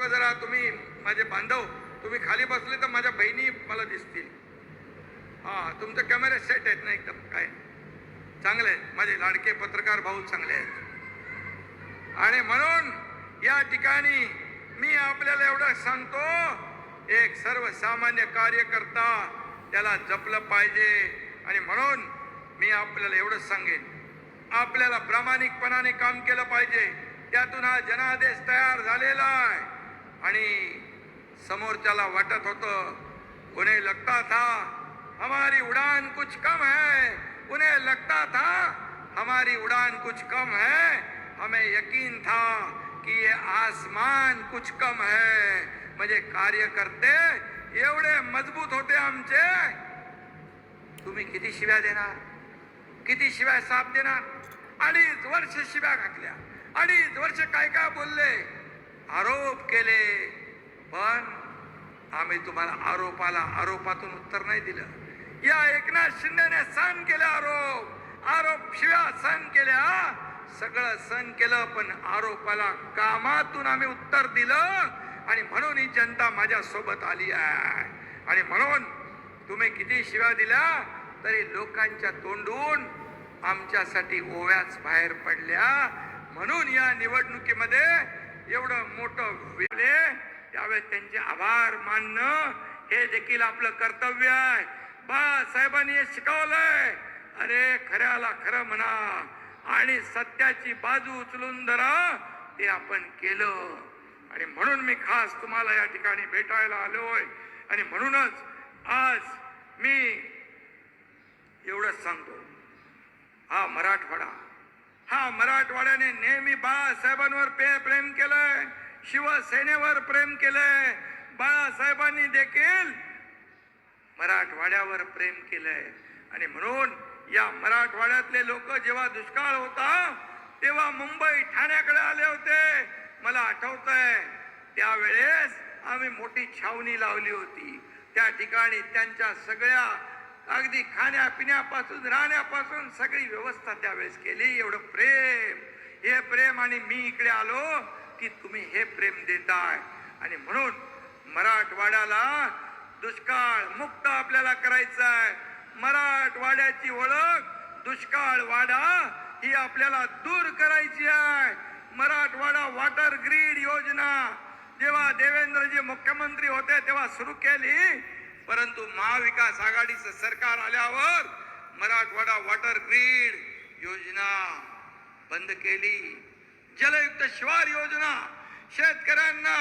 जरा तुम्ही माझे बांधव तुम्ही खाली बसले तर माझ्या बहिणी मला दिसतील. हा, तुमचे कॅमेरे सेट आहेत ना एकदम, काय चांगले आहेत. माझे लाडके पत्रकार भाऊ चांगले आहेत. आणि म्हणून या ठिकाणी मी आपल्याला एवढं सांगतो, एक सर्वसामान्य कार्यकर्ता त्याला जपलं पाहिजे. आणि म्हणून मी आपल्याला एवढंच सांगेन, आपल्याला प्रामाणिकपणाने काम केलं पाहिजे. त्यातून हा जनादेश तयार झालेला आहे. आणि समोरच्याला वाटत होतं उन्हें लगता था हमारी उड़ान कुछ कम है, उन्हें लगता था हमारी उड़ान कुछ कम है, हमें यकीन था कि ये आसमान कुछ कम है. म्हणजे कार्यकर्ते एवढे मजबूत होते आमचे. तुम्ही किती शिव्या देणार, किती शिव्या साप देणार. 2.5 वर्ष शिव्या घातल्या, 2.5 वर्ष काय काय बोलले, आरोप केले, पण आम्ही तुम्हाला आरोपाला आरोपातून उत्तर नाही दिलं. या एकनाथ शिंदेने सहन केले आरोप शिव्या सहन केल्या, सगळं सहन केलं, पण आरोपाला कामातून आम्ही उत्तर दिलं. आणि म्हणून ही जनता माझ्या सोबत आली आहे. आणि म्हणून तुम्ही किती शिव्या दिल्या तरी लोकांच्या तोंडून आमच्यासाठी ओव्याच बाहेर पडल्या. म्हणून या निवडणुकीमध्ये एवढं मोठं वेळे त्यावेळेस त्यांचे आभार मानणं हे देखील आपलं कर्तव्य आहे. बाळासाहेबांनी हे शिकवलंय, अरे खऱ्याला खरं म्हणा आणि सत्याची बाजू उचलून धरा. ते आपण केलं. आणि म्हणून मी खास तुम्हाला या ठिकाणी भेटायला आलोय. आणि म्हणूनच आज मी एवढंच सांगतो, हा मराठवाड्याने नेहमी बाळासाहेबांवर प्रेम केलंय, शिवसेनेवर प्रेम केलंय. बाळासाहेबांनी देखील मराठवाड्यावर प्रेम केलंय. आणि म्हणून या मराठवाड्यातले लोक जेव्हा दुष्काळ होता तेव्हा मुंबई ठाण्याकडे आले होते. मला आठवतंय त्यावेळेस आम्ही मोठी छावणी लावली होती. त्या ठिकाणी त्यांच्या सगळ्या अगदी खाण्यापिण्यापासून राहण्यापासून सगळी व्यवस्था त्यावेळेस केली. एवढं प्रेम, हे प्रेम. आणि मी इकडे आलो की तुम्ही हे प्रेम देताय. आणि म्हणून मराठवाड्याला दुष्काळ मुक्त आपल्याला करायचं आहे. मराठवाड्याची ओळख दुष्काळ वाडा ही आपल्याला दूर करायची आहे. मराठवाडा वॉटर ग्रीड योजना जेव्हा देवेंद्रजी मुख्यमंत्री होते तेव्हा सुरू केली, परंतु महाविकास आघाडीचं सरकार आल्यावर मराठवाडा वॉटर ग्रीड योजना बंद केली. जलयुक्त शिवार योजना शेतकऱ्यांना